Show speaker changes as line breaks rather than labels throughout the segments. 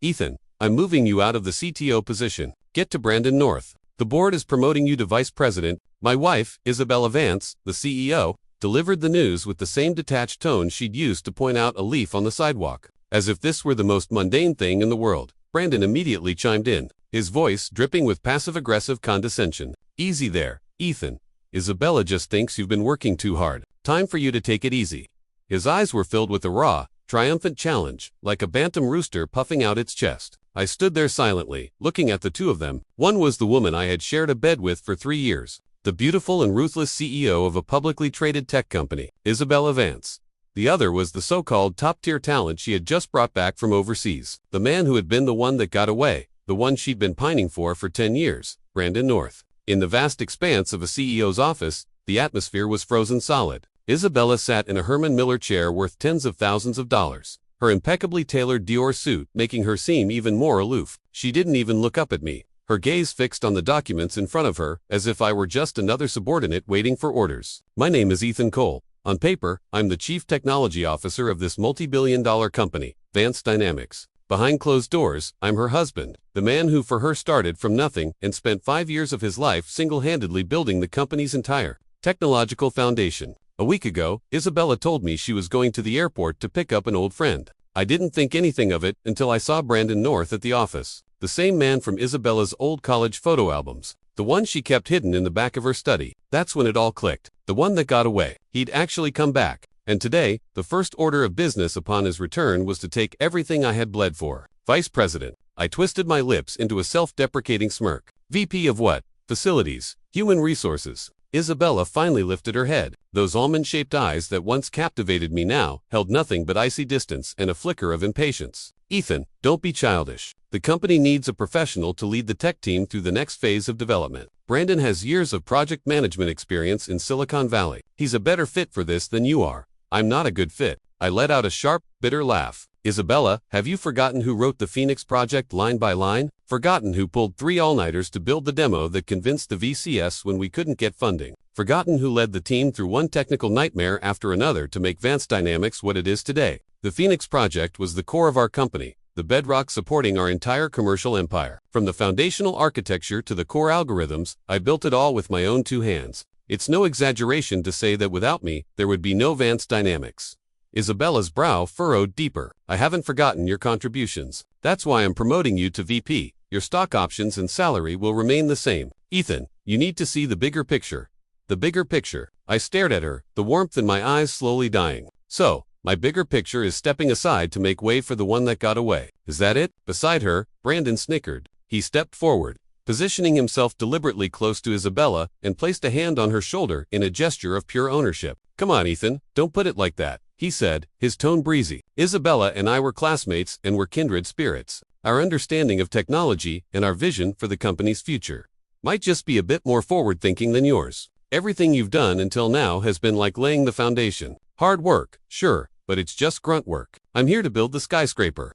Ethan, I'm moving you out of the CTO position. Get to Brandon North. The board is promoting you to vice president. My wife, Isabella Vance, the CEO, delivered the news with the same detached tone she'd used to point out a leaf on the sidewalk. As if this were the most mundane thing in the world, Brandon immediately chimed in, his voice dripping with passive-aggressive condescension. Easy there, Ethan. Isabella just thinks you've been working too hard. Time for you to take it easy. His eyes were filled with a raw, triumphant challenge, like a bantam rooster puffing out its chest. I stood there silently, looking at the two of them. One was the woman I had shared a bed with for 3 years, the beautiful and ruthless CEO of a publicly traded tech company, Isabella Vance. The other was the so-called top-tier talent she had just brought back from overseas, the man who had been the one that got away, the one she'd been pining for 10 years, Brandon North. In the vast expanse of a CEO's office, the atmosphere was frozen solid. Isabella sat in a Herman Miller chair worth tens of thousands of dollars, her impeccably tailored Dior suit making her seem even more aloof. She didn't even look up at me, her gaze fixed on the documents in front of her, as if I were just another subordinate waiting for orders. My name is Ethan Cole. On paper, I'm the chief technology officer of this multi-billion-dollar company, Vance Dynamics. Behind closed doors, I'm her husband, the man who for her started from nothing and spent 5 years of his life single-handedly building the company's entire technological foundation. A week ago, Isabella told me she was going to the airport to pick up an old friend. I didn't think anything of it until I saw Brandon North at the office, the same man from Isabella's old college photo albums, the one she kept hidden in the back of her study. That's when it all clicked. The one that got away. He'd actually come back. And today, the first order of business upon his return was to take everything I had bled for. Vice President. I twisted my lips into a self-deprecating smirk. VP of what? Facilities. Human Resources. Isabella finally lifted her head. Those almond-shaped eyes that once captivated me now held nothing but icy distance and a flicker of impatience. Ethan, don't be childish. The company needs a professional to lead the tech team through the next phase of development. Brandon has years of project management experience in Silicon Valley. He's a better fit for this than you are. I'm not a good fit. I let out a sharp, bitter laugh. Isabella, have you forgotten who wrote the Phoenix project line by line? Forgotten who pulled 3 all-nighters to build the demo that convinced the VCS when we couldn't get funding? Forgotten who led the team through one technical nightmare after another to make Vance Dynamics what it is today? The Phoenix project was the core of our company, the bedrock supporting our entire commercial empire. From the foundational architecture to the core algorithms, I built it all with my own 2 hands. It's no exaggeration to say that without me, there would be no Vance Dynamics. Isabella's brow furrowed deeper. I haven't forgotten your contributions. That's why I'm promoting you to VP. Your stock options and salary will remain the same. Ethan, you need to see the bigger picture. The bigger picture. I stared at her, the warmth in my eyes slowly dying. So, my bigger picture is stepping aside to make way for the one that got away. Is that it? Beside her, Brandon snickered. He stepped forward, positioning himself deliberately close to Isabella, and placed a hand on her shoulder in a gesture of pure ownership. Come on, Ethan, don't put it like that, he said, his tone breezy. Isabella and I were classmates and were kindred spirits. Our understanding of technology and our vision for the company's future might just be a bit more forward-thinking than yours. Everything you've done until now has been like laying the foundation. Hard work, sure, but it's just grunt work. I'm here to build the skyscraper.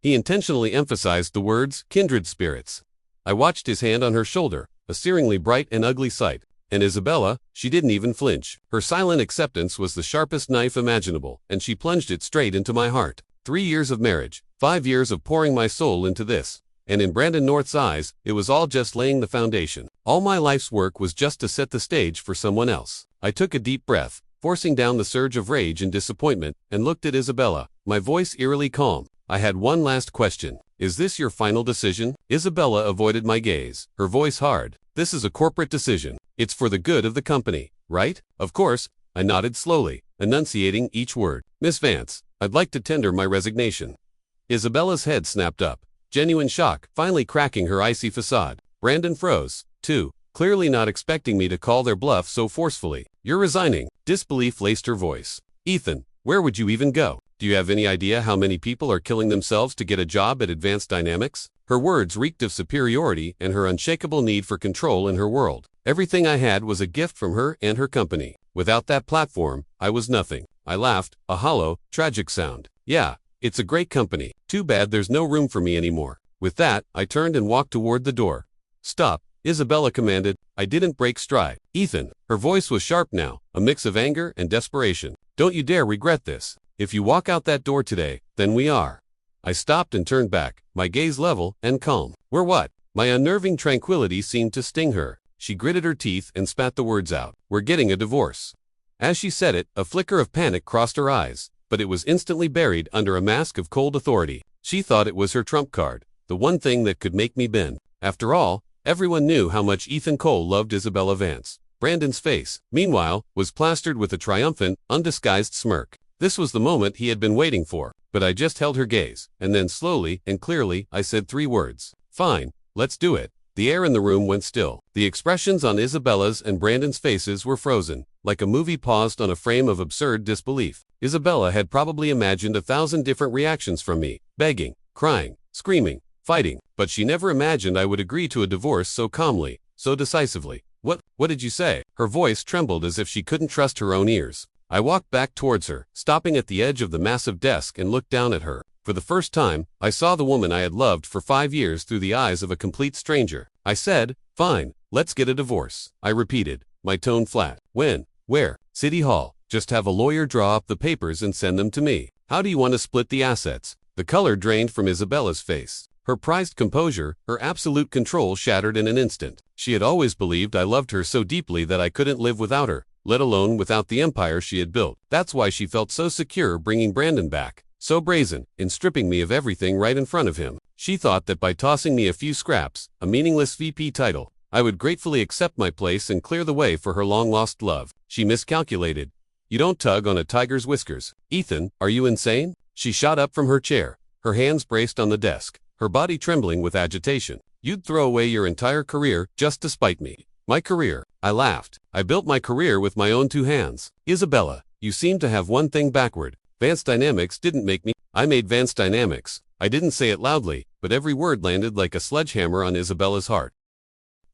He intentionally emphasized the words, kindred spirits. I watched his hand on her shoulder, a searingly bright and ugly sight. And Isabella, she didn't even flinch. Her silent acceptance was the sharpest knife imaginable, and she plunged it straight into my heart. 3 years of marriage, 5 years of pouring my soul into this. And in Brandon North's eyes, it was all just laying the foundation. All my life's work was just to set the stage for someone else. I took a deep breath, forcing down the surge of rage and disappointment, and looked at Isabella, my voice eerily calm. I had one last question. Is this your final decision? Isabella avoided my gaze, her voice hard. This is a corporate decision. It's for the good of the company, right? Of course, I nodded slowly, enunciating each word. Miss Vance, I'd like to tender my resignation. Isabella's head snapped up, genuine shock finally cracking her icy facade. Brandon froze, too, clearly not expecting me to call their bluff so forcefully. You're resigning. Disbelief laced her voice. Ethan, where would you even go? Do you have any idea how many people are killing themselves to get a job at Advanced Dynamics? Her words reeked of superiority and her unshakable need for control in her world. Everything I had was a gift from her and her company. Without that platform, I was nothing. I laughed, a hollow, tragic sound. Yeah, it's a great company. Too bad there's no room for me anymore. With that, I turned and walked toward the door. Stop, Isabella commanded. I didn't break stride. Ethan, her voice was sharp now, a mix of anger and desperation. Don't you dare regret this. If you walk out that door today, then we are I stopped and turned back, my gaze level and calm. We're what? My unnerving tranquility seemed to sting her. She gritted her teeth and spat the words out. We're getting a divorce. As she said it, a flicker of panic crossed her eyes, but it was instantly buried under a mask of cold authority. She thought it was her trump card, the one thing that could make me bend. After all, everyone knew how much Ethan Cole loved Isabella Vance. Brandon's face, meanwhile, was plastered with a triumphant, undisguised smirk. This was the moment he had been waiting for, but I just held her gaze, and then slowly and clearly I said 3 words. Fine, let's do it. The air in the room went still. The expressions on Isabella's and Brandon's faces were frozen, like a movie paused on a frame of absurd disbelief. Isabella had probably imagined 1,000 different reactions from me, begging, crying, screaming, fighting, but she never imagined I would agree to a divorce so calmly, so decisively. What did you say? Her voice trembled as if she couldn't trust her own ears. I walked back towards her, stopping at the edge of the massive desk and looked down at her. For the first time, I saw the woman I had loved for 5 years through the eyes of a complete stranger. I said, fine, let's get a divorce. I repeated, my tone flat. When? Where? City Hall. Just have a lawyer draw up the papers and send them to me. How do you want to split the assets? The color drained from Isabella's face. Her prized composure, her absolute control shattered in an instant. She had always believed I loved her so deeply that I couldn't live without her, let alone without the empire she had built. That's why she felt so secure bringing Brandon back, so brazen in stripping me of everything right in front of him. She thought that by tossing me a few scraps, a meaningless VP title, I would gratefully accept my place and clear the way for her long-lost love. She miscalculated. You don't tug on a tiger's whiskers. Ethan, are you insane? She shot up from her chair, her hands braced on the desk, her body trembling with agitation. You'd throw away your entire career just to spite me. My career. I laughed. I built my career with my own 2 hands. Isabella, you seem to have one thing backward. Vance Dynamics didn't make me. I made Vance Dynamics. I didn't say it loudly, but every word landed like a sledgehammer on Isabella's heart.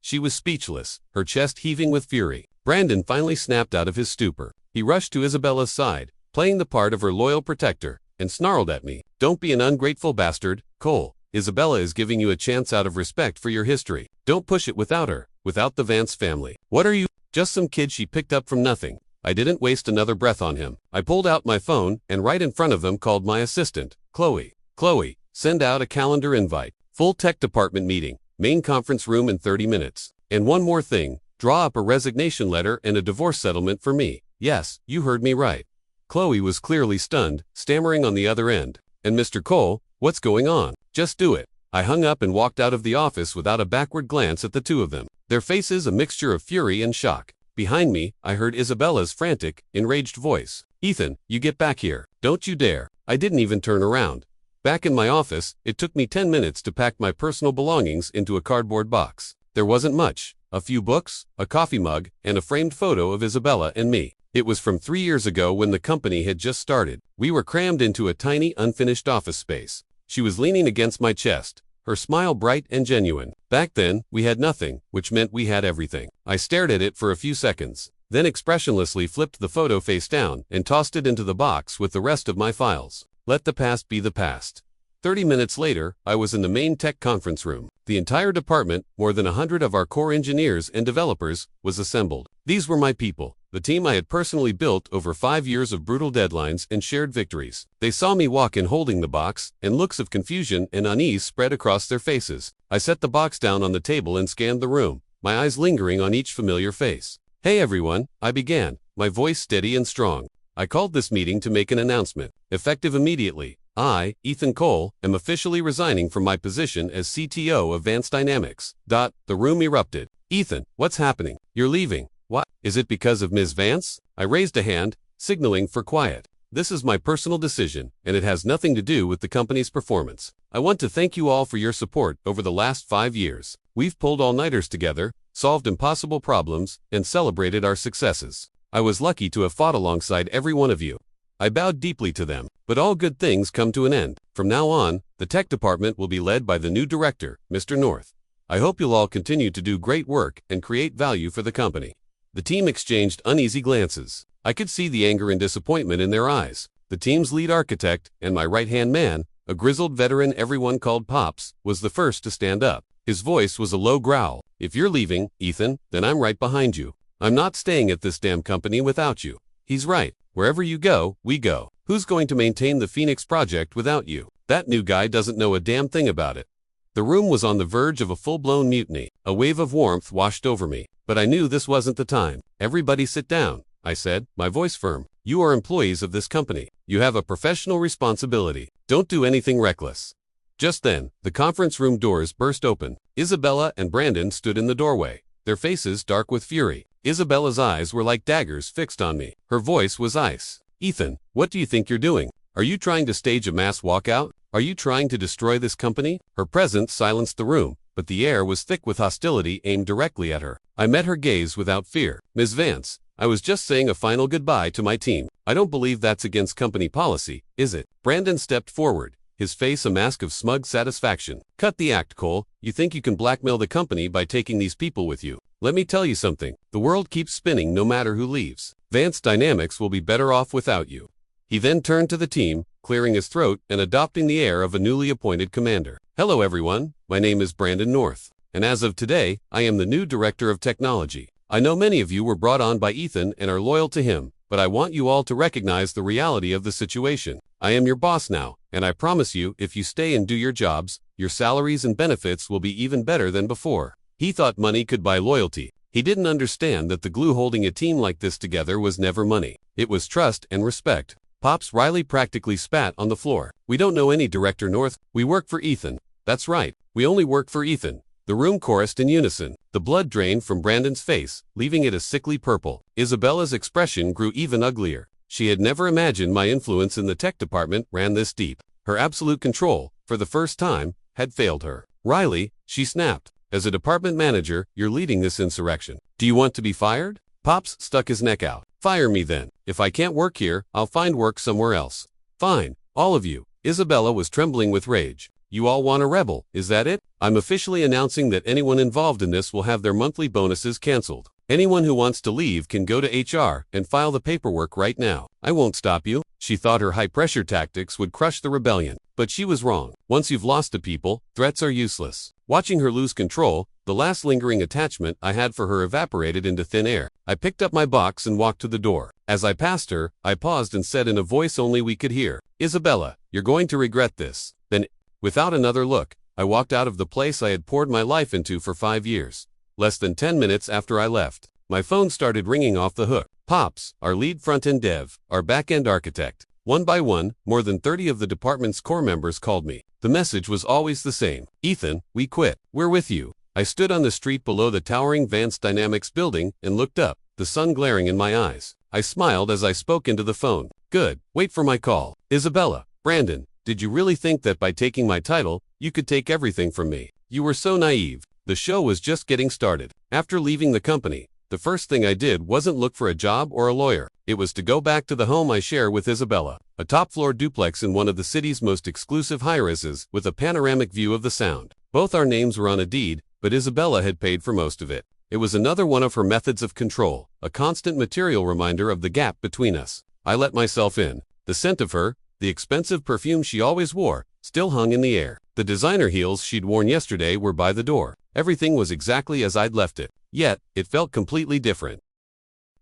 She was speechless, her chest heaving with fury. Brandon finally snapped out of his stupor. He rushed to Isabella's side, playing the part of her loyal protector, and snarled at me. Don't be an ungrateful bastard, Cole. Isabella is giving you a chance out of respect for your history. Don't push it without her, without the Vance family. What are you? Just some kid she picked up from nothing. I didn't waste another breath on him. I pulled out my phone and right in front of them called my assistant, Chloe. Chloe, send out a calendar invite. Full tech department meeting, main conference room in 30 minutes. And one more thing, draw up a resignation letter and a divorce settlement for me. Yes, you heard me right. Chloe was clearly stunned, stammering on the other end. And Mr. Cole, what's going on? Just do it. I hung up and walked out of the office without a backward glance at the 2 of them, their faces a mixture of fury and shock. Behind me, I heard Isabella's frantic, enraged voice. Ethan, you get back here. Don't you dare. I didn't even turn around. Back in my office, it took me 10 minutes to pack my personal belongings into a cardboard box. There wasn't much. A few books, a coffee mug, and a framed photo of Isabella and me. It was from 3 years ago when the company had just started. We were crammed into a tiny, unfinished office space. She was leaning against my chest, her smile bright and genuine. Back then, we had nothing, which meant we had everything. I stared at it for a few seconds, then expressionlessly flipped the photo face down and tossed it into the box with the rest of my files. Let the past be the past. 30 minutes later, I was in the main tech conference room. The entire department, more than 100 of our core engineers and developers, was assembled. These were my people, the team I had personally built over 5 years of brutal deadlines and shared victories. They saw me walk in holding the box, and looks of confusion and unease spread across their faces. I set the box down on the table and scanned the room, my eyes lingering on each familiar face. Hey everyone, I began, my voice steady and strong. I called this meeting to make an announcement, effective immediately. I, Ethan Cole, am officially resigning from my position as CTO of Vance Dynamics. The room erupted. Ethan, what's happening? You're leaving. What? Is it because of Ms. Vance? I raised a hand, signaling for quiet. This is my personal decision, and it has nothing to do with the company's performance. I want to thank you all for your support over the last 5 years. We've pulled all-nighters together, solved impossible problems, and celebrated our successes. I was lucky to have fought alongside every one of you. I bowed deeply to them, but all good things come to an end. From now on, the tech department will be led by the new director, Mr. North. I hope you'll all continue to do great work and create value for the company. The team exchanged uneasy glances. I could see the anger and disappointment in their eyes. The team's lead architect, and my right-hand man, a grizzled veteran everyone called Pops, was the first to stand up. His voice was a low growl. If you're leaving, Ethan, then I'm right behind you. I'm not staying at this damn company without you. He's right. Wherever you go, we go. Who's going to maintain the Phoenix project without you? That new guy doesn't know a damn thing about it. The room was on the verge of a full-blown mutiny. A wave of warmth washed over me, but I knew this wasn't the time. Everybody sit down, I said, my voice firm. You are employees of this company. You have a professional responsibility. Don't do anything reckless. Just then, the conference room doors burst open. Isabella and Brandon stood in the doorway, their faces dark with fury. Isabella's eyes were like daggers fixed on me. Her voice was ice. Ethan, what do you think you're doing? Are you trying to stage a mass walkout? Are you trying to destroy this company? Her presence silenced the room, but the air was thick with hostility aimed directly at her. I met her gaze without fear. Ms. Vance, I was just saying a final goodbye to my team. I don't believe that's against company policy, is it? Brandon stepped forward, his face a mask of smug satisfaction. Cut the act, Cole. You think you can blackmail the company by taking these people with you. Let me tell you something. The world keeps spinning no matter who leaves. Vance Dynamics will be better off without you. He then turned to the team, clearing his throat and adopting the air of a newly appointed commander. Hello everyone, my name is Brandon North, and as of today, I am the new Director of Technology. I know many of you were brought on by Ethan and are loyal to him, but I want you all to recognize the reality of the situation. I am your boss now, and I promise you, if you stay and do your jobs, your salaries and benefits will be even better than before. He thought money could buy loyalty. He didn't understand that the glue holding a team like this together was never money. It was trust and respect. Pops Riley practically spat on the floor. We don't know any Director North. We work for Ethan. That's right. We only work for Ethan. The room chorused in unison. The blood drained from Brandon's face, leaving it a sickly purple. Isabella's expression grew even uglier. She had never imagined my influence in the tech department ran this deep. Her absolute control, for the first time, had failed her. Riley, she snapped. As a department manager, you're leading this insurrection. Do you want to be fired? Pops stuck his neck out. Fire me then. If I can't work here, I'll find work somewhere else. Fine, all of you. Isabella was trembling with rage. You all want a rebel, is that it? I'm officially announcing that anyone involved in this will have their monthly bonuses canceled. Anyone who wants to leave can go to HR and file the paperwork right now. I won't stop you. She thought her high-pressure tactics would crush the rebellion, but she was wrong. Once you've lost the people, threats are useless. Watching her lose control, the last lingering attachment I had for her evaporated into thin air. I picked up my box and walked to the door. As I passed her, I paused and said in a voice only we could hear, Isabella, you're going to regret this. Then, without another look, I walked out of the place I had poured my life into for 5 years. Less than 10 minutes after I left, my phone started ringing off the hook. Pops, our lead front-end dev, our back-end architect. One by one, more than 30 of the department's core members called me. The message was always the same. Ethan, we quit. We're with you. I stood on the street below the towering Vance Dynamics building and looked up, the sun glaring in my eyes. I smiled as I spoke into the phone. Good. Wait for my call. Isabella, Brandon, did you really think that by taking my title, you could take everything from me? You were so naive. The show was just getting started. After leaving the company, the first thing I did wasn't look for a job or a lawyer. It was to go back to the home I share with Isabella, a top-floor duplex in one of the city's most exclusive high-rises with a panoramic view of the Sound. Both our names were on a deed, but Isabella had paid for most of it. It was another one of her methods of control, a constant material reminder of the gap between us. I let myself in. The scent of her, the expensive perfume she always wore, still hung in the air. The designer heels she'd worn yesterday were by the door. Everything was exactly as I'd left it. Yet, it felt completely different.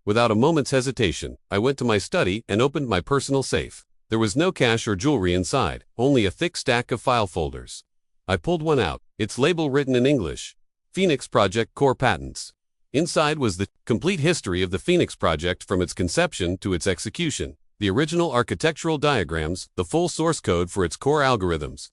Without a moment's hesitation, I went to my study and opened my personal safe. There was no cash or jewelry inside, only a thick stack of file folders. I pulled one out, its label written in English, Phoenix Project Core Patents. Inside was the complete history of the Phoenix Project from its conception to its execution, the original architectural diagrams, the full source code for its core algorithms,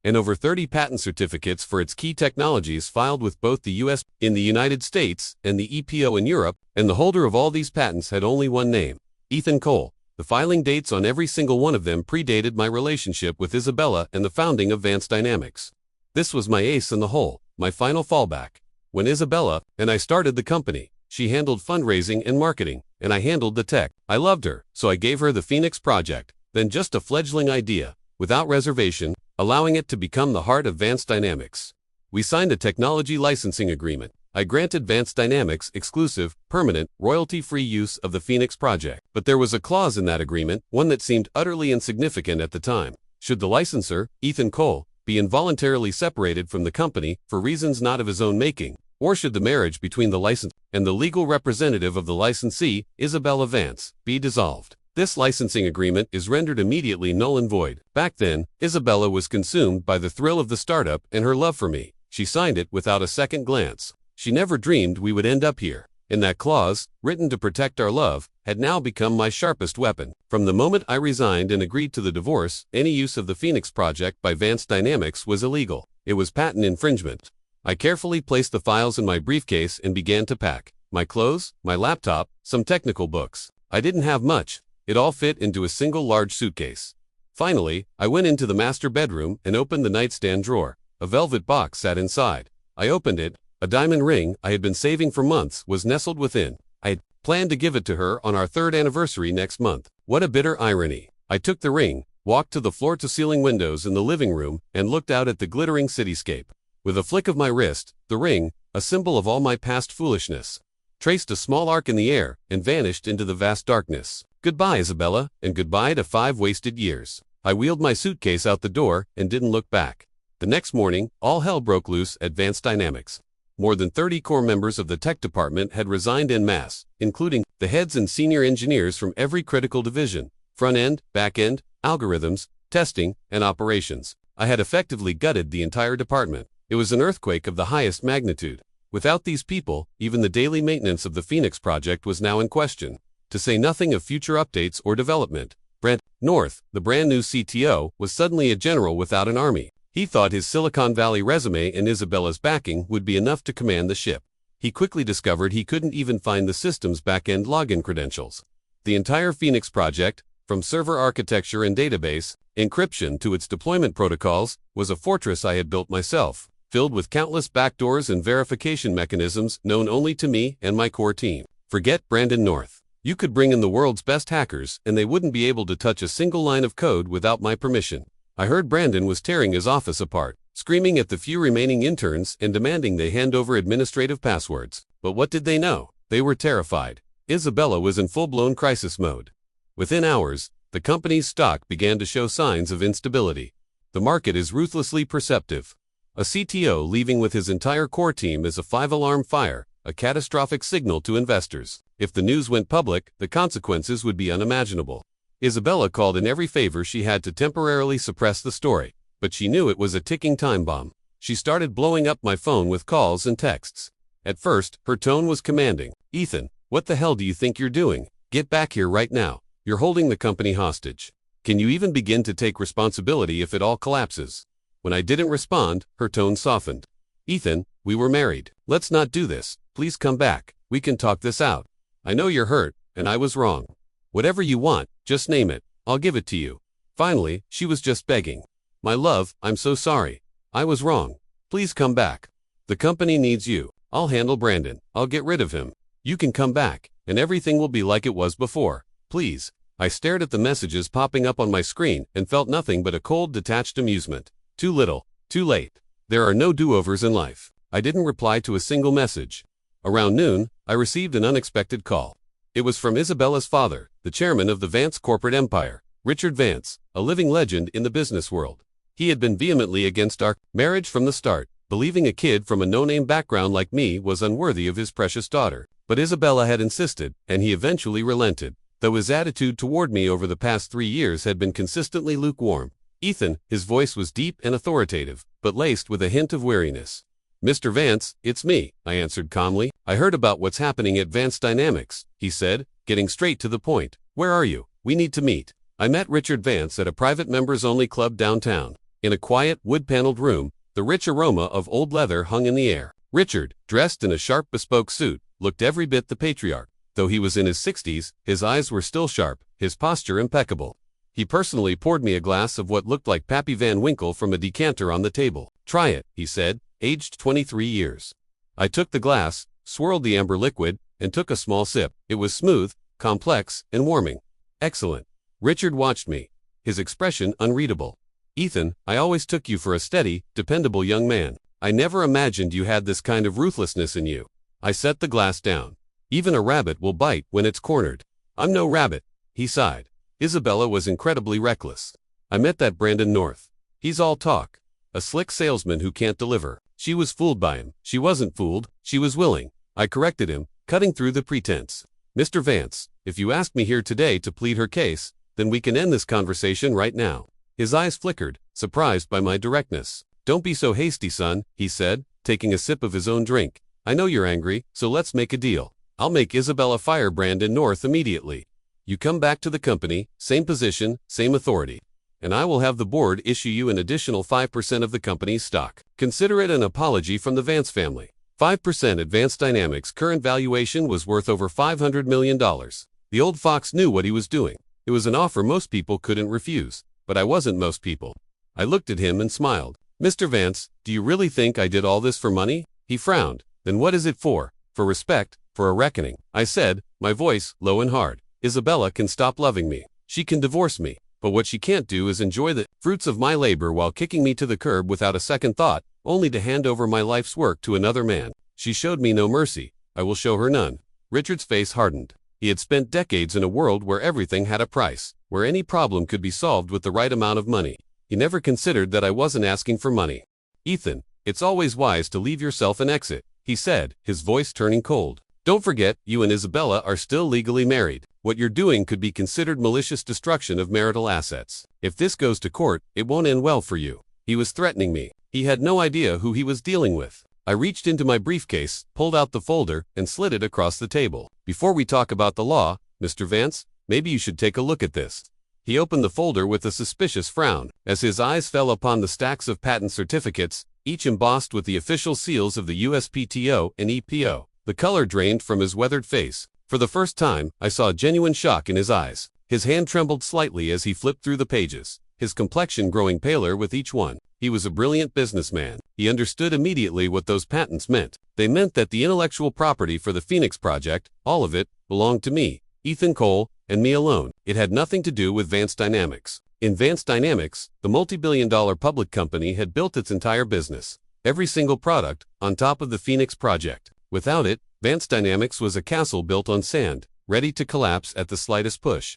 and over 30 patent certificates for its key technologies filed with both the U.S. in the United States and the EPO in Europe, and the holder of all these patents had only one name, Ethan Cole. The filing dates on every single one of them predated my relationship with Isabella and the founding of Vance Dynamics. This was my ace in the hole, my final fallback. When Isabella and I started the company, she handled fundraising and marketing, and I handled the tech. I loved her, so I gave her the Phoenix Project, then just a fledgling idea, without reservation, allowing it to become the heart of Vance Dynamics. We signed a technology licensing agreement. I granted Vance Dynamics exclusive, permanent, royalty-free use of the Phoenix Project. But there was a clause in that agreement, one that seemed utterly insignificant at the time. Should the licensor, Ethan Cole, be involuntarily separated from the company for reasons not of his own making, or should the marriage between the licensor and the legal representative of the licensee, Isabella Vance, be dissolved? This licensing agreement is rendered immediately null and void. Back then, Isabella was consumed by the thrill of the startup and her love for me. She signed it without a second glance. She never dreamed we would end up here. And that clause, written to protect our love, had now become my sharpest weapon. From the moment I resigned and agreed to the divorce, any use of the Phoenix Project by Vance Dynamics was illegal. It was patent infringement. I carefully placed the files in my briefcase and began to pack. My clothes, my laptop, some technical books. I didn't have much. It all fit into a single large suitcase. Finally, I went into the master bedroom and opened the nightstand drawer. A velvet box sat inside. I opened it. A diamond ring I had been saving for months was nestled within. I had planned to give it to her on our 3rd anniversary next month. What a bitter irony. I took the ring, walked to the floor-to-ceiling windows in the living room, and looked out at the glittering cityscape. With a flick of my wrist, the ring, a symbol of all my past foolishness, traced a small arc in the air and vanished into the vast darkness. Goodbye, Isabella, and goodbye to 5 wasted years. I wheeled my suitcase out the door and didn't look back. The next morning, all hell broke loose at Vance Dynamics. More than 30 core members of the tech department had resigned en masse, including the heads and senior engineers from every critical division: front-end, back-end, algorithms, testing, and operations. I had effectively gutted the entire department. It was an earthquake of the highest magnitude. Without these people, even the daily maintenance of the Phoenix Project was now in question, to say nothing of future updates or development. Brent North, the brand new CTO, was suddenly a general without an army. He thought his Silicon Valley resume and Isabella's backing would be enough to command the ship. He quickly discovered he couldn't even find the system's back-end login credentials. The entire Phoenix project, from server architecture and database, encryption to its deployment protocols, was a fortress I had built myself, filled with countless backdoors and verification mechanisms known only to me and my core team. Forget Brandon North. You could bring in the world's best hackers and they wouldn't be able to touch a single line of code without my permission. I heard Brandon was tearing his office apart, screaming at the few remaining interns and demanding they hand over administrative passwords. But what did they know? They were terrified. Isabella was in full-blown crisis mode. Within hours, the company's stock began to show signs of instability. The market is ruthlessly perceptive. A CTO leaving with his entire core team is a 5-alarm fire, a catastrophic signal to investors. If the news went public, the consequences would be unimaginable. Isabella called in every favor she had to temporarily suppress the story, but she knew it was a ticking time bomb. She started blowing up my phone with calls and texts. At first, her tone was commanding. "Ethan, what the hell do you think you're doing? Get back here right now. You're holding the company hostage. Can you even begin to take responsibility if it all collapses?" When I didn't respond, her tone softened. "Ethan, we were married. Let's not do this. Please come back. We can talk this out. I know you're hurt, and I was wrong. Whatever you want, just name it. I'll give it to you." Finally, she was just begging. "My love, I'm so sorry. I was wrong. Please come back. The company needs you. I'll handle Brandon. I'll get rid of him. You can come back, and everything will be like it was before. Please." I stared at the messages popping up on my screen and felt nothing but a cold, detached amusement. Too little, too late. There are no do-overs in life. I didn't reply to a single message. Around noon, I received an unexpected call. It was from Isabella's father, the chairman of the Vance corporate empire, Richard Vance, a living legend in the business world. He had been vehemently against our marriage from the start, believing a kid from a no-name background like me was unworthy of his precious daughter. But Isabella had insisted, and he eventually relented, though his attitude toward me over the past 3 years had been consistently lukewarm. "Ethan," his voice was deep and authoritative, but laced with a hint of weariness. "Mr. Vance, it's me," I answered calmly. "I heard about what's happening at Vance Dynamics," he said, getting straight to the point. "Where are you? We need to meet." I met Richard Vance at a private members-only club downtown. In a quiet, wood-paneled room, the rich aroma of old leather hung in the air. Richard, dressed in a sharp bespoke suit, looked every bit the patriarch. Though he was in his 60s, his eyes were still sharp, his posture impeccable. He personally poured me a glass of what looked like Pappy Van Winkle from a decanter on the table. "Try it," he said, aged 23 years. I took the glass, swirled the amber liquid, and took a small sip. It was smooth, complex, and warming. "Excellent." Richard watched me, his expression unreadable. "Ethan, I always took you for a steady, dependable young man. I never imagined you had this kind of ruthlessness in you." I set the glass down. "Even a rabbit will bite when it's cornered." "I'm no rabbit," he sighed. Isabella was incredibly reckless. I met that Brandon North. He's all talk. A slick salesman who can't deliver. She was fooled by him. She wasn't fooled. She was willing. I corrected him, cutting through the pretense. Mr. Vance, if you asked me here today to plead her case, then we can end this conversation right now. His eyes flickered, surprised by my directness. Don't be so hasty, son, he said, taking a sip of his own drink. I know you're angry, so let's make a deal. I'll make Isabella fire Brandon North immediately. You come back to the company, same position, same authority. And I will have the board issue you an additional 5% of the company's stock. Consider it an apology from the Vance family. 5% Advanced Dynamics' current valuation was worth over $500 million. The old fox knew what he was doing. It was an offer most people couldn't refuse, but I wasn't most people. I looked at him and smiled. Mr. Vance, do you really think I did all this for money? He frowned. Then what is it for? For respect, for a reckoning. I said, my voice low and hard. Isabella can stop loving me. She can divorce me. But what she can't do is enjoy the fruits of my labor while kicking me to the curb without a second thought, only to hand over my life's work to another man. She showed me no mercy. I will show her none. Richard's face hardened. He had spent decades in a world where everything had a price, where any problem could be solved with the right amount of money. He never considered that I wasn't asking for money. Ethan, it's always wise to leave yourself an exit, he said, his voice turning cold. Don't forget, you and Isabella are still legally married. What you're doing could be considered malicious destruction of marital assets. If this goes to court, it won't end well for you. He was threatening me. He had no idea who he was dealing with. I reached into my briefcase, pulled out the folder, and slid it across the table. Before we talk about the law, Mr. Vance, maybe you should take a look at this. He opened the folder with a suspicious frown, as his eyes fell upon the stacks of patent certificates, each embossed with the official seals of the USPTO and EPO. The color drained from his weathered face. For the first time, I saw genuine shock in his eyes. His hand trembled slightly as he flipped through the pages, his complexion growing paler with each one. He was a brilliant businessman. He understood immediately what those patents meant. They meant that the intellectual property for the Phoenix Project, all of it, belonged to me, Ethan Cole, and me alone. It had nothing to do with Vance Dynamics. In Vance Dynamics, the multi-billion-dollar public company had built its entire business, every single product, on top of the Phoenix Project. Without it, Vance Dynamics was a castle built on sand, ready to collapse at the slightest push.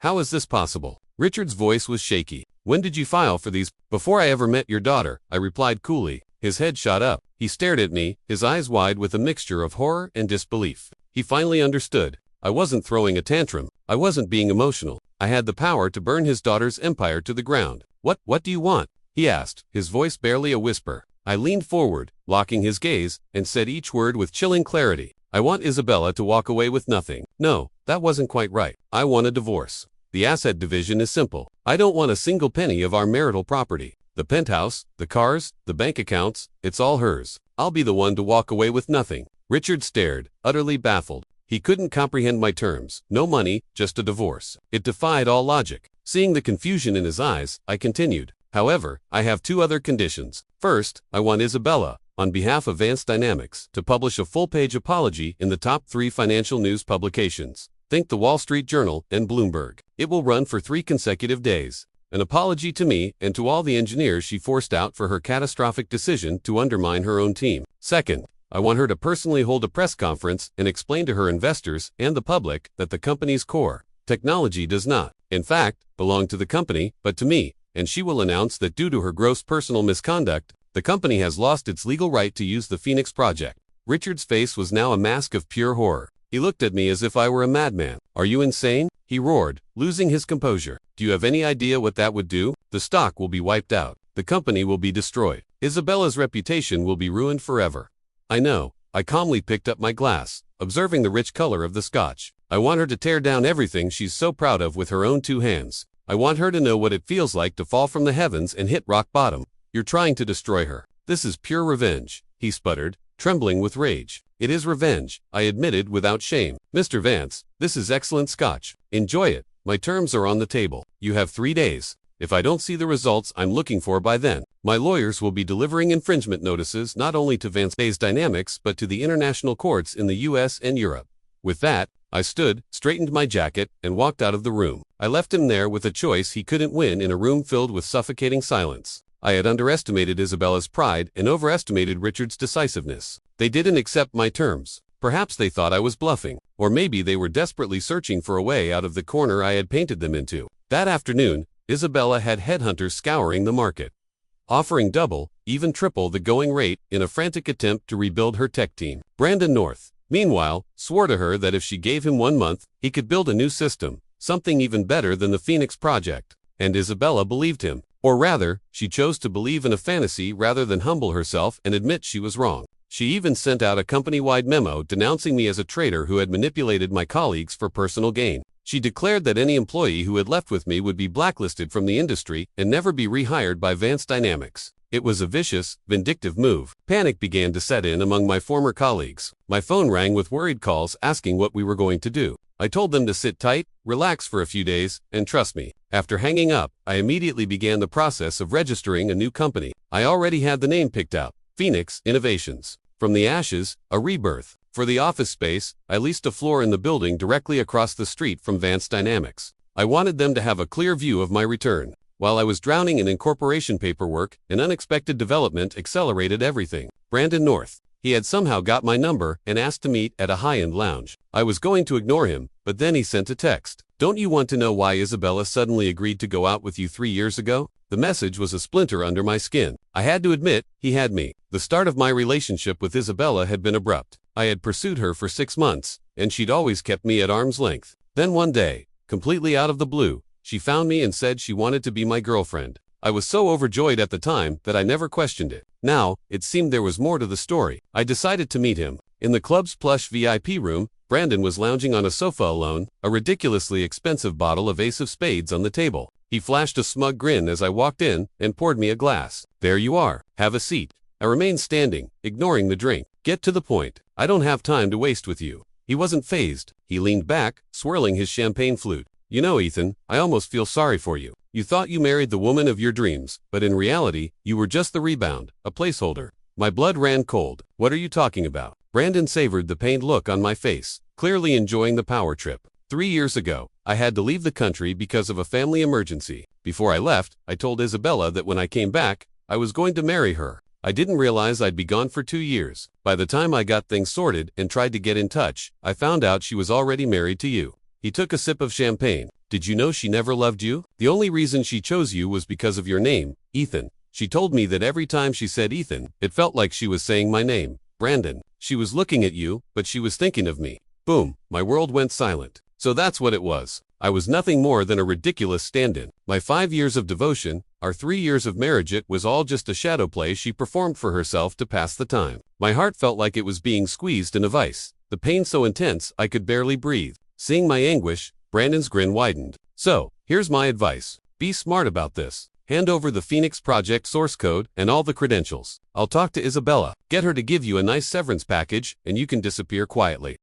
How is this possible? Richard's voice was shaky. When did you file for these? Before I ever met your daughter, I replied coolly. His head shot up. He stared at me, his eyes wide with a mixture of horror and disbelief. He finally understood. I wasn't throwing a tantrum. I wasn't being emotional. I had the power to burn his daughter's empire to the ground. What do you want? He asked, his voice barely a whisper. I leaned forward, locking his gaze, and said each word with chilling clarity. I want Isabella to walk away with nothing. No, that wasn't quite right. I want a divorce. The asset division is simple. I don't want a single penny of our marital property. The penthouse, the cars, the bank accounts, it's all hers. I'll be the one to walk away with nothing. Richard stared, utterly baffled. He couldn't comprehend my terms. No money, just a divorce. It defied all logic. Seeing the confusion in his eyes, I continued. However, I have two other conditions. First, I want Isabella, on behalf of Vance Dynamics, to publish a full-page apology in the top 3 financial news publications. Think the Wall Street Journal and Bloomberg. It will run for 3 consecutive days. An apology to me and to all the engineers she forced out for her catastrophic decision to undermine her own team. Second, I want her to personally hold a press conference and explain to her investors and the public that the company's core technology does not, in fact, belong to the company, but to me, and she will announce that due to her gross personal misconduct, the company has lost its legal right to use the Phoenix Project. Richard's face was now a mask of pure horror. He looked at me as if I were a madman. Are you insane? He roared, losing his composure. Do you have any idea what that would do? The stock will be wiped out. The company will be destroyed. Isabella's reputation will be ruined forever. I know. I calmly picked up my glass, observing the rich color of the scotch. I want her to tear down everything she's so proud of with her own 2 hands. I want her to know what it feels like to fall from the heavens and hit rock bottom. You're trying to destroy her. This is pure revenge, he sputtered, trembling with rage. It is revenge, I admitted without shame. Mr. Vance, this is excellent scotch. Enjoy it. My terms are on the table. You have 3 days. If I don't see the results I'm looking for by then, my lawyers will be delivering infringement notices not only to Vance Dynamics but to the international courts in the US and Europe. With that, I stood, straightened my jacket, and walked out of the room. I left him there with a choice he couldn't win in a room filled with suffocating silence. I had underestimated Isabella's pride and overestimated Richard's decisiveness. They didn't accept my terms. Perhaps they thought I was bluffing, or maybe they were desperately searching for a way out of the corner I had painted them into. That afternoon, Isabella had headhunters scouring the market, offering double, even triple the going rate in a frantic attempt to rebuild her tech team. Brandon North, Meanwhile, swore to her that if she gave him 1 month, he could build a new system, something even better than the Phoenix Project. And Isabella believed him. Or rather, she chose to believe in a fantasy rather than humble herself and admit she was wrong. She even sent out a company-wide memo denouncing me as a traitor who had manipulated my colleagues for personal gain. She declared that any employee who had left with me would be blacklisted from the industry and never be rehired by Vance Dynamics. It was a vicious, vindictive move. Panic began to set in among my former colleagues. My phone rang with worried calls asking what we were going to do. I told them to sit tight, relax for a few days, and trust me. After hanging up, I immediately began the process of registering a new company. I already had the name picked out: Phoenix Innovations. From the ashes, a rebirth. For the office space, I leased a floor in the building directly across the street from Vance Dynamics. I wanted them to have a clear view of my return. While I was drowning in incorporation paperwork, an unexpected development accelerated everything. Brandon North. He had somehow got my number and asked to meet at a high-end lounge. I was going to ignore him, but then he sent a text. "Don't you want to know why Isabella suddenly agreed to go out with you 3 years ago?" The message was a splinter under my skin. I had to admit, he had me. The start of my relationship with Isabella had been abrupt. I had pursued her for 6 months, and she'd always kept me at arm's length. Then one day, completely out of the blue, she found me and said she wanted to be my girlfriend. I was so overjoyed at the time that I never questioned it. Now, it seemed there was more to the story. I decided to meet him. In the club's plush VIP room, Brandon was lounging on a sofa alone, a ridiculously expensive bottle of Ace of Spades on the table. He flashed a smug grin as I walked in and poured me a glass. "There you are. Have a seat." I remained standing, ignoring the drink. "Get to the point. I don't have time to waste with you." He wasn't fazed. He leaned back, swirling his champagne flute. "You know, Ethan, I almost feel sorry for you. You thought you married the woman of your dreams, but in reality, you were just the rebound, a placeholder." My blood ran cold. "What are you talking about?" Brandon savored the pained look on my face, clearly enjoying the power trip. 3 years ago, I had to leave the country because of a family emergency. Before I left, I told Isabella that when I came back, I was going to marry her. I didn't realize I'd be gone for 2 years. By the time I got things sorted and tried to get in touch, I found out she was already married to you. He took a sip of champagne. "Did you know she never loved you? The only reason she chose you was because of your name, Ethan. She told me that every time she said Ethan, it felt like she was saying my name, Brandon. She was looking at you, but she was thinking of me." Boom, my world went silent. So that's what it was. I was nothing more than a ridiculous stand-in. My 5 years of devotion, our 3 years of marriage, it was all just a shadow play she performed for herself to pass the time. My heart felt like it was being squeezed in a vice. The pain so intense I could barely breathe. Seeing my anguish, Brandon's grin widened. "So, here's my advice. Be smart about this. Hand over the Phoenix Project source code and all the credentials. I'll talk to Isabella. Get her to give you a nice severance package and you can disappear quietly.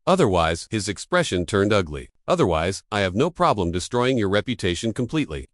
Otherwise," his expression turned ugly. "Otherwise, I have no problem destroying your reputation completely."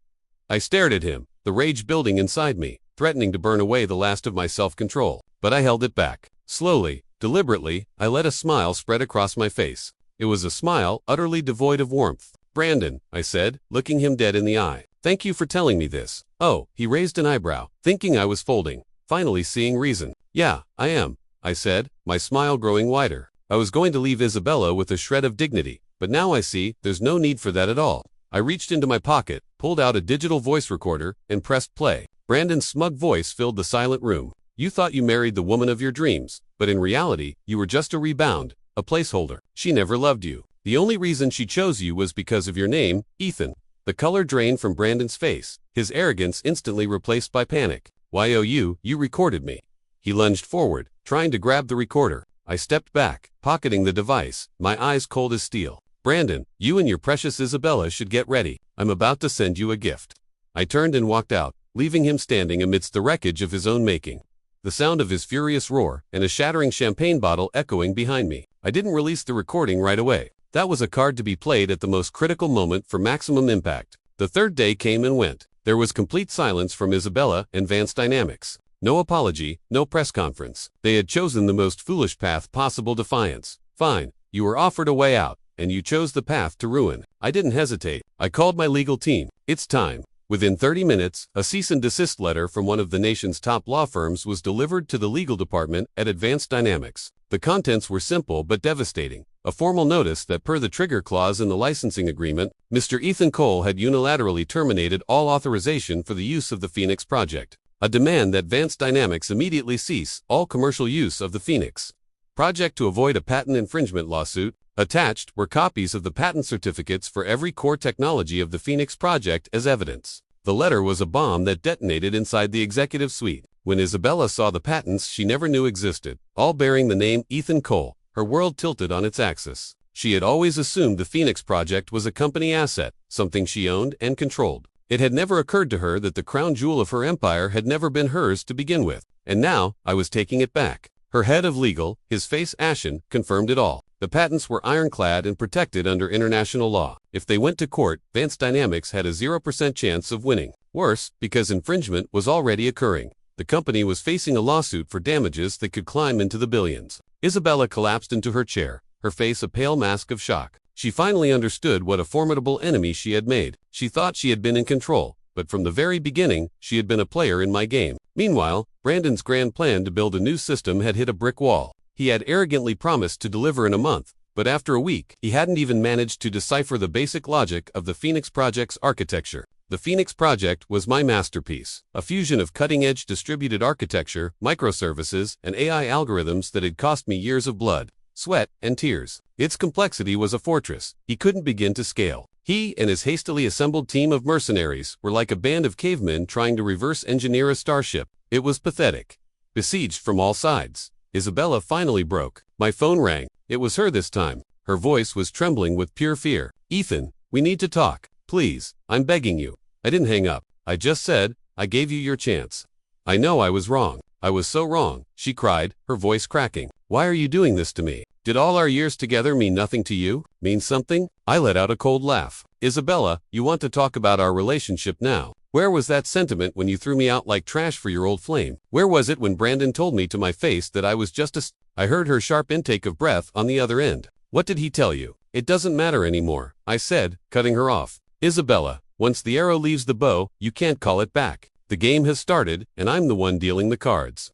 I stared at him, the rage building inside me, threatening to burn away the last of my self-control. But I held it back. Slowly, deliberately, I let a smile spread across my face. It was a smile utterly devoid of warmth. "Brandon," I said, looking him dead in the eye, "thank you for telling me this." "Oh," he raised an eyebrow, thinking I was folding, finally seeing reason. "Yeah, I am," I said, my smile growing wider. I was going to leave Isabella with a shred of dignity, but now I see there's no need for that at all. I reached into my pocket, pulled out a digital voice recorder, and pressed play. Brandon's smug voice filled the silent room. "You thought you married the woman of your dreams, but in reality, you were just a rebound, a placeholder. She never loved you. The only reason she chose you was because of your name, Ethan." The color drained from Brandon's face, his arrogance instantly replaced by panic. "You recorded me." He lunged forward, trying to grab the recorder. I stepped back, pocketing the device, my eyes cold as steel. "Brandon, you and your precious Isabella should get ready. I'm about to send you a gift." I turned and walked out, leaving him standing amidst the wreckage of his own making. The sound of his furious roar and a shattering champagne bottle echoing behind me. I didn't release the recording right away. That was a card to be played at the most critical moment for maximum impact. The third day came and went. There was complete silence from Isabella and Vance Dynamics. No apology, no press conference. They had chosen the most foolish path possible: defiance. Fine, you were offered a way out, and you chose the path to ruin. I didn't hesitate. I called my legal team. "It's time." Within 30 minutes, a cease and desist letter from one of the nation's top law firms was delivered to the legal department at Advanced Dynamics. The contents were simple but devastating. A formal notice that per the trigger clause in the licensing agreement, Mr. Ethan Cole had unilaterally terminated all authorization for the use of the Phoenix Project. A demand that Vance Dynamics immediately cease all commercial use of the Phoenix Project to avoid a patent infringement lawsuit. Attached were copies of the patent certificates for every core technology of the Phoenix Project as evidence. The letter was a bomb that detonated inside the executive suite. When Isabella saw the patents she never knew existed, all bearing the name Ethan Cole, her world tilted on its axis. She had always assumed the Phoenix Project was a company asset, something she owned and controlled. It had never occurred to her that the crown jewel of her empire had never been hers to begin with. And now, I was taking it back. Her head of legal, his face ashen, confirmed it all. The patents were ironclad and protected under international law. If they went to court, Vance Dynamics had a 0% chance of winning. Worse, because infringement was already occurring. The company was facing a lawsuit for damages that could climb into the billions. Isabella collapsed into her chair, her face a pale mask of shock. She finally understood what a formidable enemy she had made. She thought she had been in control, but from the very beginning, she had been a player in my game. Meanwhile, Brandon's grand plan to build a new system had hit a brick wall. He had arrogantly promised to deliver in a month, but after a week, he hadn't even managed to decipher the basic logic of the Phoenix Project's architecture. The Phoenix Project was my masterpiece, a fusion of cutting-edge distributed architecture, microservices, and AI algorithms that had cost me years of blood, sweat, and tears. Its complexity was a fortress he couldn't begin to scale. He and his hastily assembled team of mercenaries were like a band of cavemen trying to reverse engineer a starship. It was pathetic. Besieged from all sides, Isabella finally broke. My phone rang. It was her this time. Her voice was trembling with pure fear. "Ethan, we need to talk. Please, I'm begging you." I didn't hang up. I just said, "I gave you your chance. I know I was wrong. I was so wrong," she cried, her voice cracking. "Why are you doing this to me? Did all our years together mean nothing to you? Mean something?" I let out a cold laugh. "Isabella, you want to talk about our relationship now. Where was that sentiment when you threw me out like trash for your old flame? Where was it when Brandon told me to my face that I was just a I heard her sharp intake of breath on the other end. "What did he tell you?" "It doesn't matter anymore," I said, cutting her off. "Isabella, once the arrow leaves the bow, you can't call it back. The game has started, and I'm the one dealing the cards."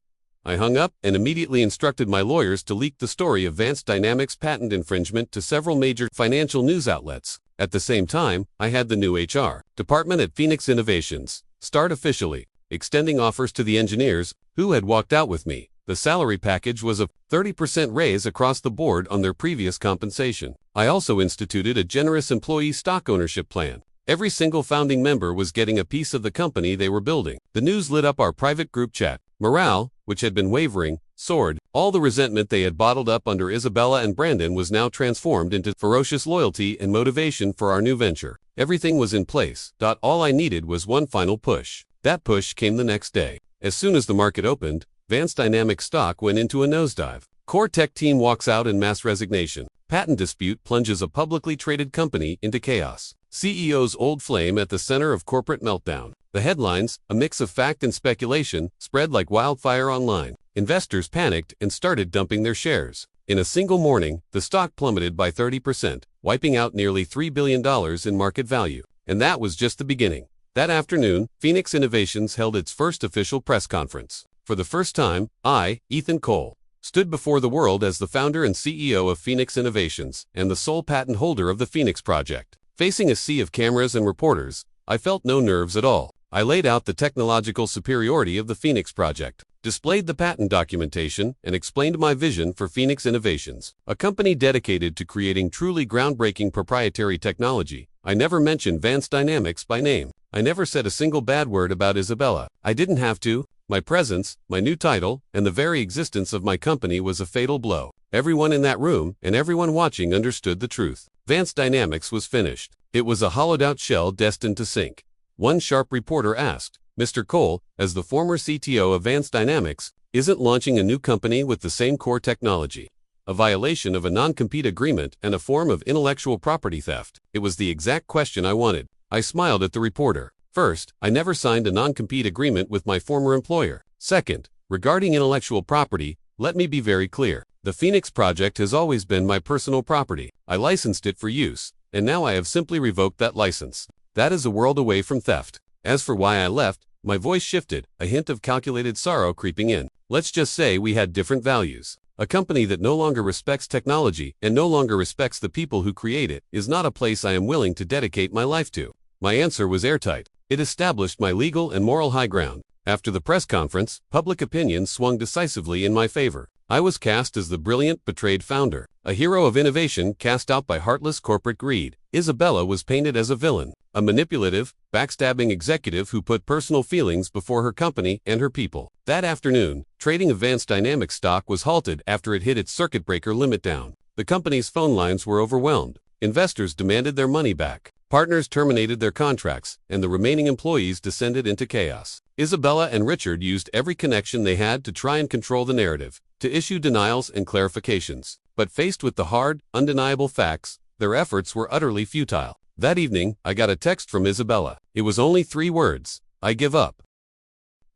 I hung up and immediately instructed my lawyers to leak the story of Vance Dynamics' patent infringement to several major financial news outlets. At the same time, I had the new HR department at Phoenix Innovations start officially, extending offers to the engineers who had walked out with me. The salary package was a 30% raise across the board on their previous compensation. I also instituted a generous employee stock ownership plan. Every single founding member was getting a piece of the company they were building. The news lit up our private group chat. Morale, which had been wavering, soared. All the resentment they had bottled up under Isabella and Brandon was now transformed into ferocious loyalty and motivation for our new venture. Everything was in place. All I needed was one final push. That push came the next day. As soon as the market opened, Vance Dynamics stock went into a nosedive. Core tech team walks out in mass resignation. Patent dispute plunges a publicly traded company into chaos. CEO's old flame at the center of corporate meltdown. The headlines, a mix of fact and speculation, spread like wildfire online. Investors panicked and started dumping their shares. In a single morning, the stock plummeted by 30%, wiping out nearly $3 billion in market value. And that was just the beginning. That afternoon, Phoenix Innovations held its first official press conference. For the first time, I, Ethan Cole, stood before the world as the founder and CEO of Phoenix Innovations and the sole patent holder of the Phoenix Project. Facing a sea of cameras and reporters, I felt no nerves at all. I laid out the technological superiority of the Phoenix Project, displayed the patent documentation, and explained my vision for Phoenix Innovations, a company dedicated to creating truly groundbreaking proprietary technology. I never mentioned Vance Dynamics by name. I never said a single bad word about Isabella. I didn't have to. My presence, my new title, and the very existence of my company was a fatal blow. Everyone in that room and everyone watching understood the truth. Vance Dynamics was finished. It was a hollowed-out shell destined to sink. One sharp reporter asked, "Mr. Cole, as the former CTO of Vance Dynamics, isn't launching a new company with the same core technology a violation of a non-compete agreement and a form of intellectual property theft?" It was the exact question I wanted. I smiled at the reporter. First, I never signed a non-compete agreement with my former employer. Second, regarding intellectual property, let me be very clear. The Phoenix Project has always been my personal property. I licensed it for use, and now I have simply revoked that license. That is a world away from theft. As for why I left, my voice shifted, a hint of calculated sorrow creeping in. Let's just say we had different values. A company that no longer respects technology and no longer respects the people who create it is not a place I am willing to dedicate my life to. My answer was airtight. It established my legal and moral high ground. After the press conference, public opinion swung decisively in my favor. I was cast as the brilliant, betrayed founder, a hero of innovation cast out by heartless corporate greed. Isabella was painted as a villain, a manipulative, backstabbing executive who put personal feelings before her company and her people. That afternoon, trading of Vance Dynamics stock was halted after it hit its circuit breaker limit down. The company's phone lines were overwhelmed. Investors demanded their money back. Partners terminated their contracts, and the remaining employees descended into chaos. Isabella and Richard used every connection they had to try and control the narrative, to issue denials and clarifications. But faced with the hard, undeniable facts, their efforts were utterly futile. That evening, I got a text from Isabella. It was only 3 words: I give up.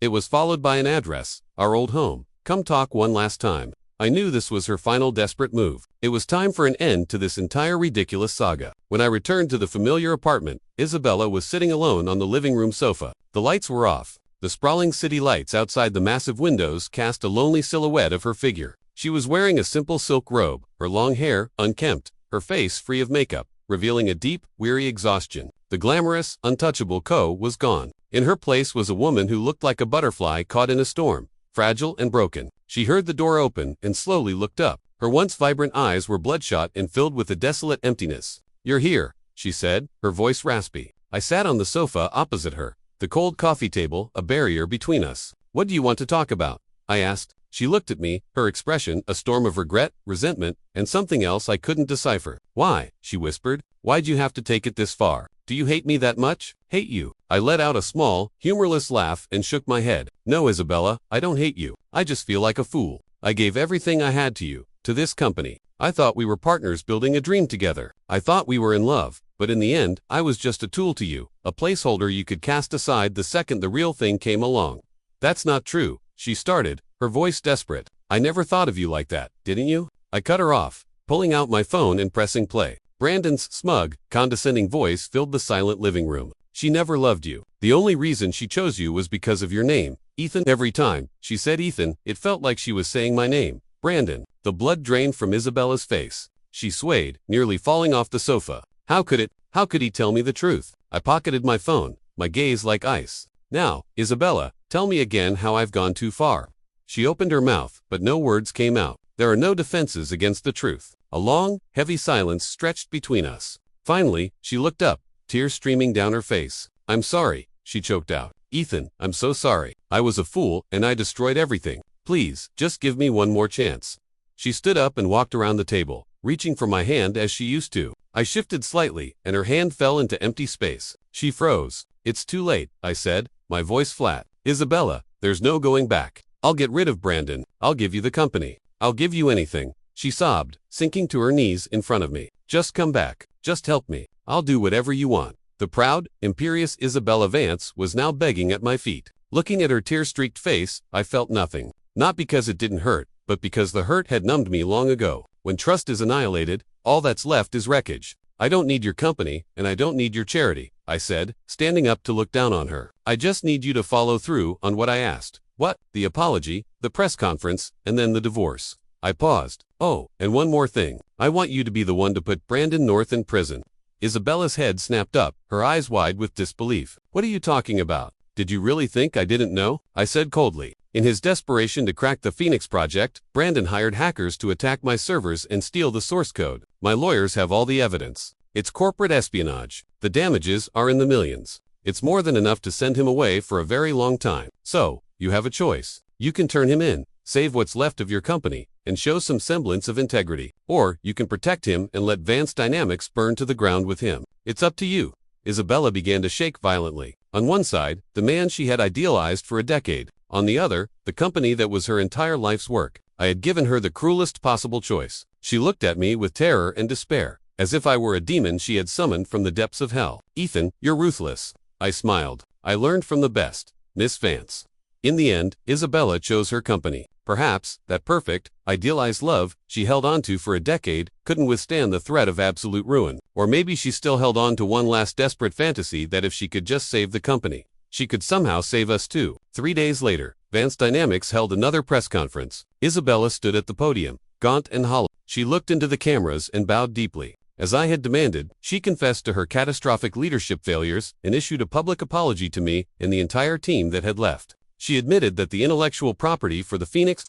It was followed by an address: our old home. Come talk one last time. I knew this was her final desperate move. It was time for an end to this entire ridiculous saga. When I returned to the familiar apartment, Isabella was sitting alone on the living room sofa. The lights were off. The sprawling city lights outside the massive windows cast a lonely silhouette of her figure. She was wearing a simple silk robe, her long hair unkempt, her face free of makeup, revealing a deep, weary exhaustion. The glamorous, untouchable Co was gone. In her place was a woman who looked like a butterfly caught in a storm, fragile and broken. She heard the door open and slowly looked up. Her once vibrant eyes were bloodshot and filled with a desolate emptiness. "You're here," she said, her voice raspy. I sat on the sofa opposite her, the cold coffee table a barrier between us. "What do you want to talk about?" I asked. She looked at me, her expression a storm of regret, resentment, and something else I couldn't decipher. "Why?" she whispered. "Why'd you have to take it this far? Do you hate me that much?" "Hate you?" I let out a small, humorless laugh and shook my head. "No, Isabella, I don't hate you. I just feel like a fool. I gave everything I had to you, to this company. I thought we were partners building a dream together. I thought we were in love, but in the end, I was just a tool to you, a placeholder you could cast aside the second the real thing came along." "That's not true," she started, her voice desperate. "I never thought of you like that, didn't you?" I cut her off, pulling out my phone and pressing play. Brandon's smug, condescending voice filled the silent living room. "She never loved you. The only reason she chose you was because of your name, Ethan." Every time she said Ethan, it felt like she was saying my name, Brandon. The blood drained from Isabella's face. She swayed, nearly falling off the sofa. How could he tell me the truth? I pocketed my phone, my gaze like ice. "Now, Isabella, tell me again how I've gone too far." She opened her mouth, but no words came out. There are no defenses against the truth. A long, heavy silence stretched between us. Finally, she looked up, tears streaming down her face. "I'm sorry," she choked out. "Ethan, I'm so sorry. I was a fool, and I destroyed everything. Please, just give me one more chance." She stood up and walked around the table, reaching for my hand as she used to. I shifted slightly, and her hand fell into empty space. She froze. "It's too late," I said, my voice flat. "Isabella, there's no going back. I'll get rid of Brandon. I'll give you the company. I'll give you anything." She sobbed, sinking to her knees in front of me. "Just come back. Just help me. I'll do whatever you want." The proud, imperious Isabella Vance was now begging at my feet. Looking at her tear-streaked face, I felt nothing. Not because it didn't hurt, but because the hurt had numbed me long ago. When trust is annihilated, all that's left is wreckage. "I don't need your company, and I don't need your charity," I said, standing up to look down on her. "I just need you to follow through on what I asked." "What?" "The apology, the press conference, and then the divorce." I paused. "Oh, and one more thing. I want you to be the one to put Brandon North in prison." Isabella's head snapped up, her eyes wide with disbelief. "What are you talking about? Did you really think I didn't know?" I said coldly. "In his desperation to crack the Phoenix Project, Brandon hired hackers to attack my servers and steal the source code. My lawyers have all the evidence. It's corporate espionage. The damages are in the millions. It's more than enough to send him away for a very long time. So, you have a choice. You can turn him in, save what's left of your company, and show some semblance of integrity. Or, you can protect him and let Vance Dynamics burn to the ground with him. It's up to you." Isabella began to shake violently. On one side, the man she had idealized for a decade. On the other, the company that was her entire life's work. I had given her the cruelest possible choice. She looked at me with terror and despair, as if I were a demon she had summoned from the depths of hell. "Ethan, you're ruthless." I smiled. "I learned from the best, Miss Vance." In the end, Isabella chose her company. Perhaps, that perfect, idealized love she held onto for a decade couldn't withstand the threat of absolute ruin. Or maybe she still held on to one last desperate fantasy that if she could just save the company, she could somehow save us too. 3 days later, Vance Dynamics held another press conference. Isabella stood at the podium, gaunt and hollow. She looked into the cameras and bowed deeply. As I had demanded, she confessed to her catastrophic leadership failures and issued a public apology to me and the entire team that had left. She admitted that the intellectual property for the Phoenix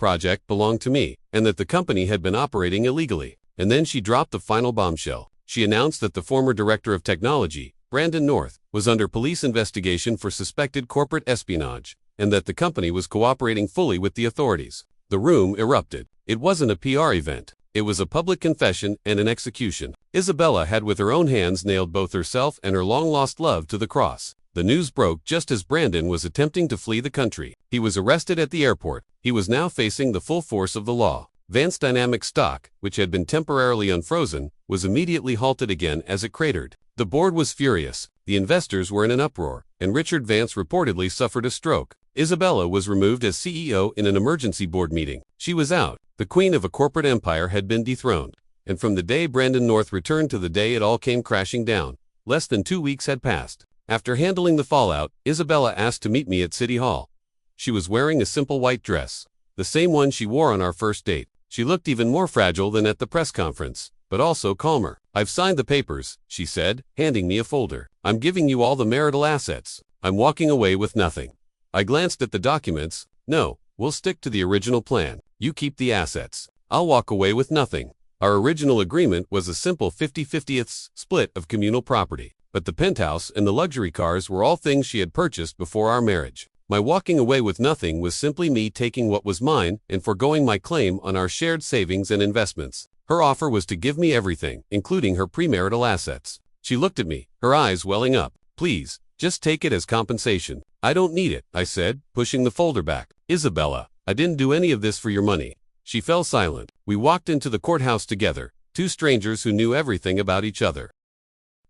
project belonged to me, and that the company had been operating illegally. And then she dropped the final bombshell. She announced that the former director of technology, Brandon North, was under police investigation for suspected corporate espionage, and that the company was cooperating fully with the authorities. The room erupted. It wasn't a PR event. It was a public confession and an execution. Isabella had with her own hands nailed both herself and her long-lost love to the cross. The news broke just as Brandon was attempting to flee the country. He was arrested at the airport. He was now facing the full force of the law. Vance Dynamics stock, which had been temporarily unfrozen, was immediately halted again as it cratered. The board was furious. The investors were in an uproar, and Richard Vance reportedly suffered a stroke. Isabella was removed as CEO in an emergency board meeting. She was out. The queen of a corporate empire had been dethroned. And from the day Brandon North returned to the day it all came crashing down, less than 2 weeks had passed. After handling the fallout, Isabella asked to meet me at City Hall. She was wearing a simple white dress, the same one she wore on our first date. She looked even more fragile than at the press conference, but also calmer. "I've signed the papers," she said, handing me a folder. "I'm giving you all the marital assets. I'm walking away with nothing." I glanced at the documents. "No, we'll stick to the original plan. You keep the assets. I'll walk away with nothing." Our original agreement was a simple 50-50 split of communal property, but the penthouse and the luxury cars were all things she had purchased before our marriage. My walking away with nothing was simply me taking what was mine and foregoing my claim on our shared savings and investments. Her offer was to give me everything, including her premarital assets. She looked at me, her eyes welling up. "Please, just take it as compensation." "I don't need it," I said, pushing the folder back. "Isabella, I didn't do any of this for your money." She fell silent. We walked into the courthouse together, two strangers who knew everything about each other.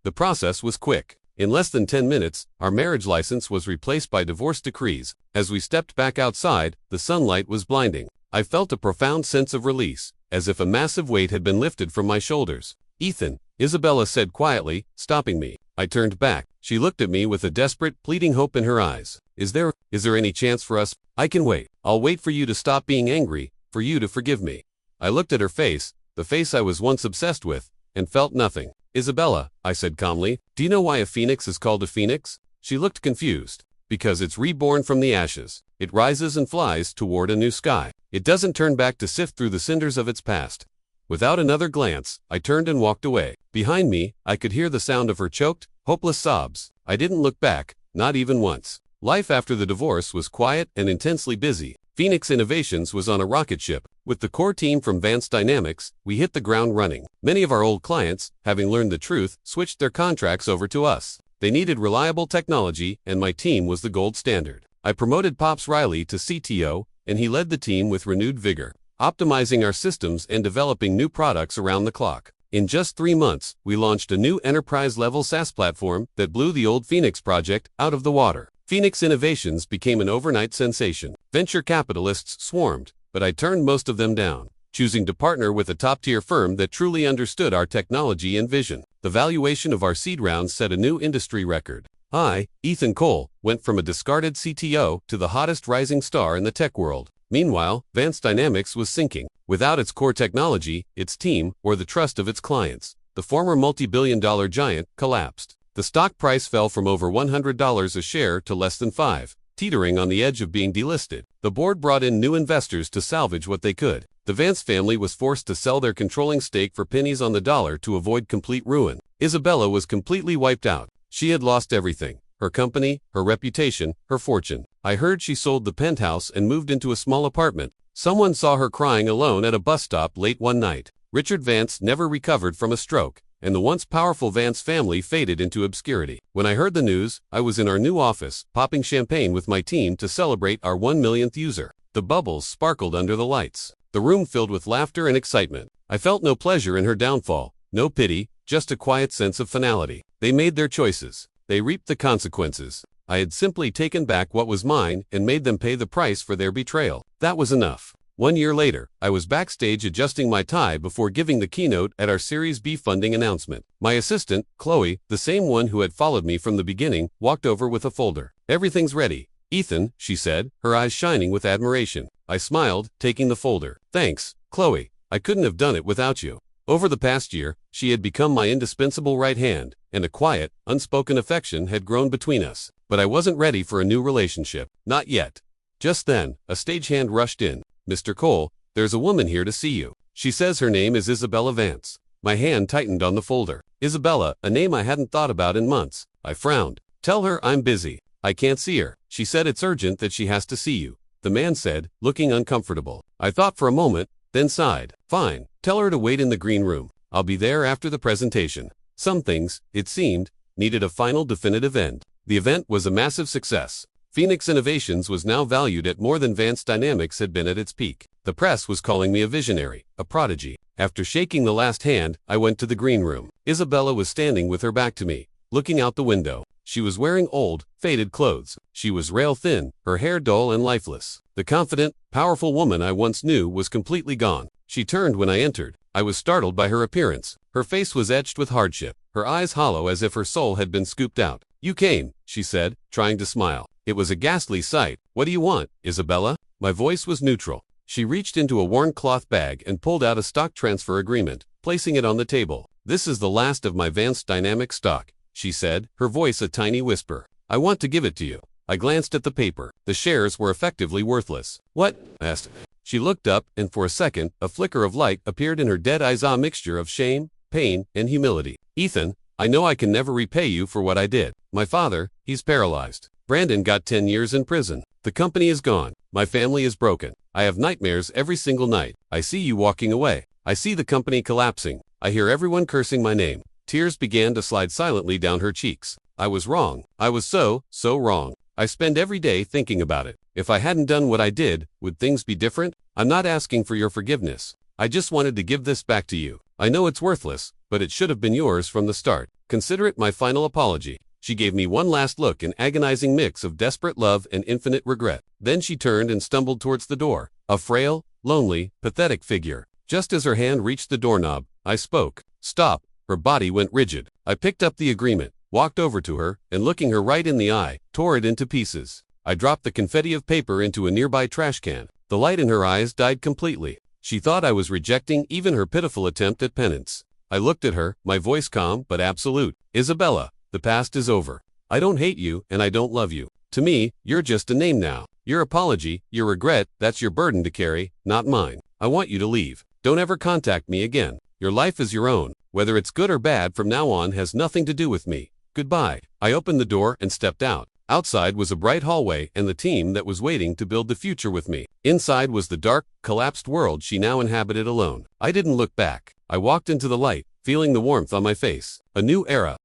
The process was quick. In less than 10 minutes, our marriage license was replaced by divorce decrees. As we stepped back outside, the sunlight was blinding. I felt a profound sense of release, as if a massive weight had been lifted from my shoulders. "Ethan," Isabella said quietly, stopping me. I turned back. She looked at me with a desperate, pleading hope in her eyes. Is there any chance for us? "I can wait. I'll wait for you to stop being angry, for you to forgive me." I looked at her face, the face I was once obsessed with, and felt nothing. "Isabella," I said calmly, "do you know why a phoenix is called a phoenix?" She looked confused. "Because it's reborn from the ashes. It rises and flies toward a new sky. It doesn't turn back to sift through the cinders of its past." Without another glance, I turned and walked away. Behind me, I could hear the sound of her choked, hopeless sobs. I didn't look back, not even once. Life after the divorce was quiet and intensely busy. Phoenix Innovations was on a rocket ship. With the core team from Vance Dynamics, we hit the ground running. Many of our old clients, having learned the truth, switched their contracts over to us. They needed reliable technology, and my team was the gold standard. I promoted Pops Riley to CTO, and he led the team with renewed vigor, optimizing our systems and developing new products around the clock. In just 3 months, we launched a new enterprise-level SaaS platform that blew the old Phoenix project out of the water. Phoenix Innovations became an overnight sensation. Venture capitalists swarmed, but I turned most of them down, choosing to partner with a top-tier firm that truly understood our technology and vision. The valuation of our seed round set a new industry record. I, Ethan Cole, went from a discarded CTO to the hottest rising star in the tech world. Meanwhile, Vance Dynamics was sinking. Without its core technology, its team, or the trust of its clients, the former multi-billion-dollar giant collapsed. The stock price fell from over $100 a share to less than $5, teetering on the edge of being delisted. The board brought in new investors to salvage what they could. The Vance family was forced to sell their controlling stake for pennies on the dollar to avoid complete ruin. Isabella was completely wiped out. She had lost everything: her company, her reputation, her fortune. I heard she sold the penthouse and moved into a small apartment. Someone saw her crying alone at a bus stop late one night. Richard Vance never recovered from a stroke, and the once powerful Vance family faded into obscurity. When I heard the news, I was in our new office, popping champagne with my team to celebrate our 1 millionth user. The bubbles sparkled under the lights. The room filled with laughter and excitement. I felt no pleasure in her downfall, no pity, just a quiet sense of finality. They made their choices. They reaped the consequences. I had simply taken back what was mine and made them pay the price for their betrayal. That was enough. 1 year later, I was backstage adjusting my tie before giving the keynote at our Series B funding announcement. My assistant, Chloe, the same one who had followed me from the beginning, walked over with a folder. "Everything's ready, Ethan," she said, her eyes shining with admiration. I smiled, taking the folder. "Thanks, Chloe. I couldn't have done it without you." Over the past year, she had become my indispensable right hand, and a quiet, unspoken affection had grown between us. But I wasn't ready for a new relationship. Not yet. Just then, a stagehand rushed in. Mr. Cole, there's a woman here to see you. She says her name is Isabella Vance. My hand tightened on the folder. Isabella, a name I hadn't thought about in months. I frowned. Tell her I'm busy. I can't see her. She said it's urgent that she has to see you. The man said, looking uncomfortable. I thought for a moment, then sighed. Fine. Tell her to wait in the green room. I'll be there after the presentation. Some things, it seemed, needed a final definitive end. The event was a massive success. Phoenix Innovations was now valued at more than Vance Dynamics had been at its peak. The press was calling me a visionary, a prodigy. After shaking the last hand, I went to the green room. Isabella was standing with her back to me, looking out the window. She was wearing old, faded clothes. She was rail-thin, her hair dull and lifeless. The confident, powerful woman I once knew was completely gone. She turned when I entered. I was startled by her appearance. Her face was etched with hardship, her eyes hollow as if her soul had been scooped out. You came, she said, trying to smile. It was a ghastly sight. What do you want, Isabella? My voice was neutral. She reached into a worn cloth bag and pulled out a stock transfer agreement, placing it on the table. This is the last of my Vance Dynamics stock, she said, her voice a tiny whisper. I want to give it to you. I glanced at the paper. The shares were effectively worthless. What? I asked. She looked up, and for a second, a flicker of light appeared in her dead eyes, a mixture of shame, pain, and humility. Ethan, I know I can never repay you for what I did. My father, he's paralyzed. Brandon got 10 years in prison. The company is gone. My family is broken. I have nightmares every single night. I see you walking away. I see the company collapsing. I hear everyone cursing my name. Tears began to slide silently down her cheeks. I was wrong. I was so wrong. I spend every day thinking about it. If I hadn't done what I did, would things be different? I'm not asking for your forgiveness. I just wanted to give this back to you. I know it's worthless, but it should have been yours from the start. Consider it my final apology. She gave me one last look, an agonizing mix of desperate love and infinite regret. Then she turned and stumbled towards the door, a frail, lonely, pathetic figure. Just as her hand reached the doorknob, I spoke. Stop. Her body went rigid. I picked up the agreement, walked over to her, and looking her right in the eye, tore it into pieces. I dropped the confetti of paper into a nearby trash can. The light in her eyes died completely. She thought I was rejecting even her pitiful attempt at penance. I looked at her, my voice calm but absolute. Isabella, the past is over. I don't hate you and I don't love you. To me, you're just a name now. Your apology, your regret, that's your burden to carry, not mine. I want you to leave. Don't ever contact me again. Your life is your own. Whether it's good or bad from now on has nothing to do with me. Goodbye. I opened the door and stepped out. Outside was a bright hallway and the team that was waiting to build the future with me. Inside was the dark, collapsed world she now inhabited alone. I didn't look back. I walked into the light, feeling the warmth on my face. A new era,